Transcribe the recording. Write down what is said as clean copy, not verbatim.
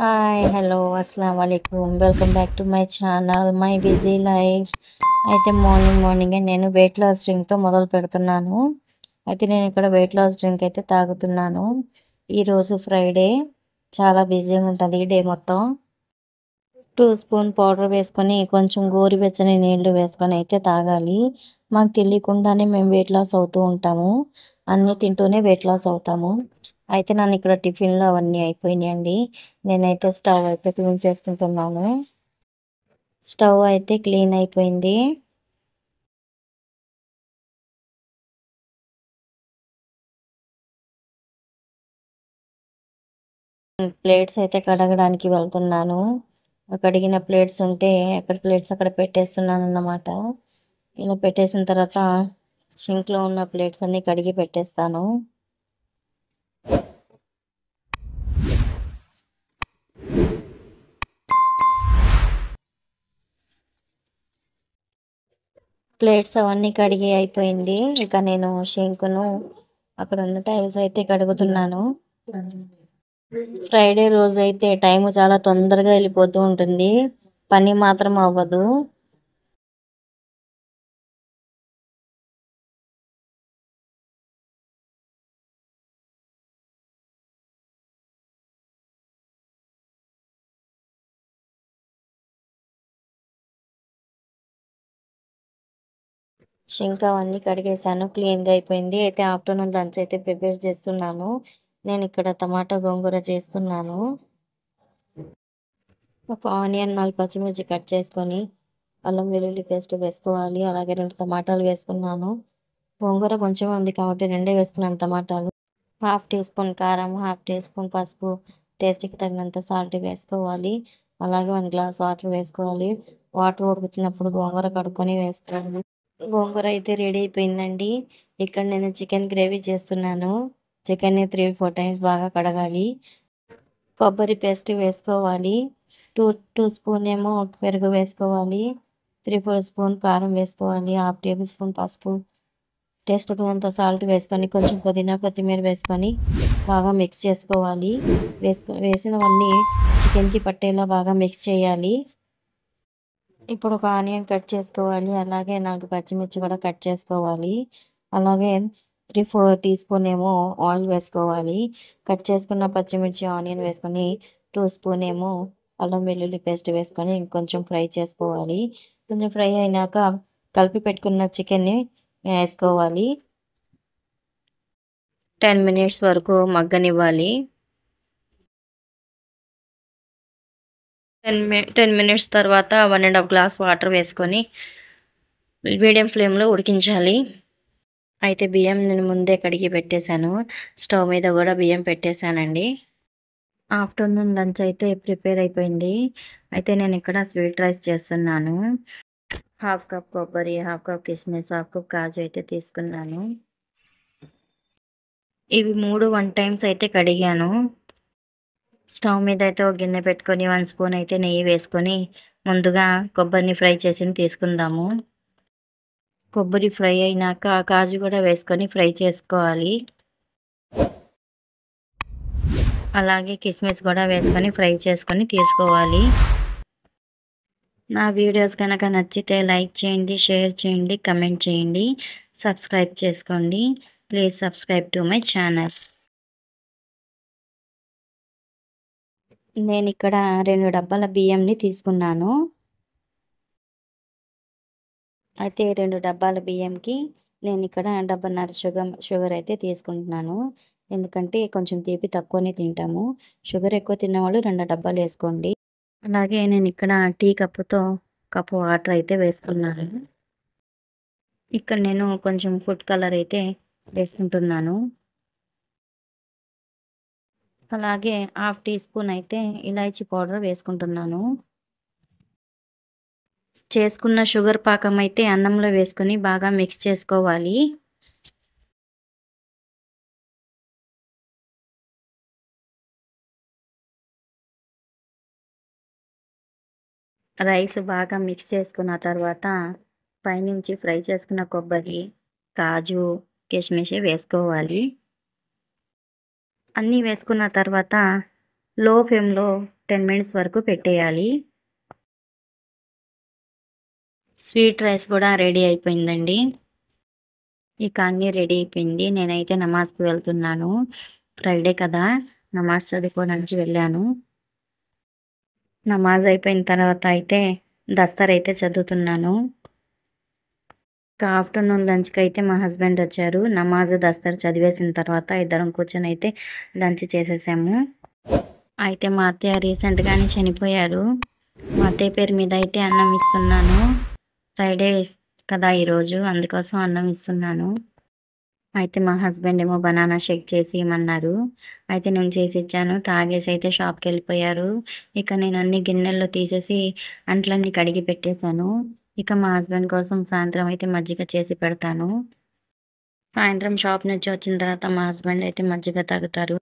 Hi hello అస్సలం వాలేకుమ్ welcome back to my channel my busy life. అయితే మార్నింగే నేను వెయిట్ లాస్ డ్రింక్తో మొదలు పెడుతున్నాను. అయితే నేను ఇక్కడ వెయిట్ లాస్ డ్రింక్ అయితే తాగుతున్నాను. ఈరోజు ఫ్రైడే, చాలా బిజీగా ఉంటుంది డే మొత్తం. 2 స్పూన్ పౌడర్ వేసుకొని కొంచెం గోరువెచ్చని నీళ్లు వేసుకొని అయితే తాగాలి. మాకు తెలియకుండానే మేము వెయిట్ లాస్ అవుతూ ఉంటాము. అన్నీ తింటూనే వెయిట్ లాస్ అవుతాము. అయితే నన్ను ఇక్కడ టిఫిన్లో అవన్నీ అయిపోయినాయండి. నేనైతే స్టవ్ అయితే క్లీన్ చేసుకుంటున్నాను. స్టవ్ అయితే క్లీన్ అయిపోయింది. ప్లేట్స్ అయితే కడగడానికి వెళ్తున్నాను. కడిగిన ప్లేట్స్ ఉంటే ఎక్కడ ప్లేట్స్ అక్కడ పెట్టేస్తున్నాను అన్నమాట. ఇలా పెట్టేసిన తర్వాత సింక్లో ఉన్న ప్లేట్స్ అన్నీ కడిగి పెట్టేస్తాను. ప్లేట్స్ అవన్నీ కడిగి అయిపోయింది. ఇక నేను షింకును అక్కడ ఉన్న టైల్స్ అయితే కడుగుతున్నాను. ఫ్రైడే రోజు అయితే టైం చాలా తొందరగా వెళ్ళిపోతూ ఉంటుంది, పని మాత్రం అవ్వదు. షింక్ అవన్నీ కడిగేసాను, క్లీన్గా అయిపోయింది. అయితే ఆఫ్టర్నూన్ లంచ్ అయితే ప్రిపేర్ చేస్తున్నాను. నేను ఇక్కడ టమాటా గోంగూర చేస్తున్నాను. ఒక ఆనియన్, 4 పచ్చిమిర్చి కట్ చేసుకొని అల్లం వెల్లుల్లి పేస్ట్ వేసుకోవాలి. అలాగే 2 టమాటాలు వేసుకున్నాను. గోంగూర కొంచెం ఉంది కాబట్టి 2 వేసుకున్నాను టమాటాలు. 1/2 టీ స్పూన్ కారం, 1/2 టీ స్పూన్ పసుపు, టేస్ట్కి తగినంత సాల్ట్ వేసుకోవాలి. అలాగే 1 గ్లాస్ వాటర్ వేసుకోవాలి. వాటర్ ఉడుకుతున్నప్పుడు గోంగూర కడుక్కొని వేసుకోవాలి. గోంగూర అయితే రెడీ అయిపోయిందండి. ఇక్కడ నేను చికెన్ గ్రేవీ చేస్తున్నాను. చికెన్ని 3-4 టైమ్స్ బాగా కడగాలి. కొబ్బరి పేస్ట్ వేసుకోవాలి. 2 స్పూన్ ఏమో పెరుగు వేసుకోవాలి. 3-4 స్పూన్ కారం వేసుకోవాలి. 1/2 టేబుల్ స్పూన్ పసుపు, టేస్ట్ తగినంత సాల్ట్ వేసుకొని కొంచెం పుదీనా కొత్తిమీర వేసుకొని బాగా మిక్స్ చేసుకోవాలి. వేసినవన్నీ చికెన్కి పట్టేలా బాగా మిక్స్ చేయాలి. ఇప్పుడు ఒక ఆనియన్ కట్ చేసుకోవాలి. అలాగే 4 పచ్చిమిర్చి కూడా కట్ చేసుకోవాలి. అలాగే 3-4 టీ స్పూన్ ఏమో ఆయిల్ వేసుకోవాలి. కట్ చేసుకున్న పచ్చిమిర్చి, ఆనియన్ వేసుకొని 2 స్పూన్ ఏమో అల్లం వెల్లుల్లి పేస్ట్ వేసుకొని ఇంకొంచెం ఫ్రై చేసుకోవాలి. కొంచెం ఫ్రై అయినాక కలిపి పెట్టుకున్న చికెన్ని వేసుకోవాలి. 10 మినిట్స్ వరకు మగ్గనివ్వాలి. 10 మినిట్స్ తర్వాత 1.5 గ్లాస్ వాటర్ వేసుకొని మీడియం ఫ్లేమ్లో ఉడికించాలి. అయితే బియ్యం నేను ముందే కడిగి పెట్టేశాను. స్టవ్ మీద కూడా బియ్యం పెట్టేశానండి. ఆఫ్టర్నూన్ లంచ్ అయితే ప్రిపేర్ అయిపోయింది. అయితే నేను ఇక్కడ స్వీట్ రైస్ చేస్తున్నాను. 1/2 కప్ కొబ్బరి, 1/2 కప్ కిస్మిస్, 1/2 కప్ కాజు అయితే తీసుకున్నాను. ఇవి 3 1 టైమ్స్ అయితే కడిగాను. స్టవ్ మీద అయితే ఒక గిన్నె పెట్టుకొని 1 స్పూన్ అయితే నెయ్యి వేసుకొని ముందుగా కొబ్బరిని ఫ్రై చేసి తీసుకుందాము. కొబ్బరి ఫ్రై అయినాక కాజు కూడా వేసుకొని ఫ్రై చేసుకోవాలి. అలాగే కిస్మిస్ కూడా వేసుకొని ఫ్రై చేసుకొని తీసుకోవాలి. నా వీడియోస్ కనుక నచ్చితే లైక్ చేయండి, షేర్ చేయండి, కమెంట్ చేయండి, సబ్స్క్రైబ్ చేసుకోండి. Please subscribe to my channel. నేను ఇక్కడ 2 డబ్బాల బియ్యంని తీసుకున్నాను. అయితే 2 డబ్బాల బియ్యంకి నేను ఇక్కడ డబ్బన్నర షుగర్ అయితే తీసుకుంటున్నాను. ఎందుకంటే కొంచెం తీపి తక్కువనే తింటాము. షుగర్ ఎక్కువ తిన్నవాళ్ళు 2 డబ్బాలు వేసుకోండి. అలాగే నేను ఇక్కడ టీ కప్పుతో కప్పు వాటర్ అయితే వేసుకున్నాను. ఇక్కడ నేను కొంచెం ఫుడ్ కలర్ అయితే వేసుకుంటున్నాను. అలాగే 1/2 టీ స్పూన్ అయితే ఇలాచీ పౌడర్ వేసుకుంటున్నాను. చేసుకున్న షుగర్ పాకం అయితే అన్నంలో వేసుకొని బాగా మిక్స్ చేసుకోవాలి. రైస్ బాగా మిక్స్ చేసుకున్న తర్వాత పైనుంచి ఫ్రై చేసుకున్న కొబ్బరి, కాజు, కిస్మిస్ వేసుకోవాలి. అన్నీ వేసుకున్న తర్వాత లో ఫ్లేమ్లో 10 మినిట్స్ వరకు పెట్టేయాలి. స్వీట్ రైస్ కూడా రెడీ అయిపోయిందండి. ఇక అన్నీ రెడీ అయిపోయింది. నేనైతే నమాజ్కి వెళ్తున్నాను. ఫ్రైడే కదా, నమాజ్ చదువుకోవడానికి వెళ్ళాను. నమాజ్ అయిపోయిన తర్వాత అయితే దస్తర్ అయితే చదువుతున్నాను. ఆఫ్టర్నూన్ లంచ్కి అయితే మా హస్బెండ్ వచ్చారు. నమాజ్ దస్తర్ చదివేసిన తర్వాత ఇద్దరం కూర్చొని అయితే లంచ్ చేసేసాము. అయితే మా అత్తయ్య రీసెంట్గానే చనిపోయారు. మా అత్తయ్య పేరు మీద అయితే అన్నం ఇస్తున్నాను. ఫ్రైడే కదా ఈరోజు, అందుకోసం అన్నం ఇస్తున్నాను. అయితే మా హస్బెండ్ ఏమో బనానా షేక్ చేసి ఇమ్మన్నారు. అయితే నేను చేసి ఇచ్చాను. తాగేసి అయితే షాప్కి వెళ్ళిపోయారు. ఇక నేను అన్ని గిన్నెల్లో తీసేసి అంట్లన్నీ కడిగి పెట్టేశాను. ఇక మా హస్బెండ్ కోసం సాయంత్రం అయితే మజ్జిగ చేసి పెడతాను. సాయంత్రం షాప్ నుంచి వచ్చిన తర్వాత మా హస్బెండ్ అయితే మజ్జిగ తాగుతారు.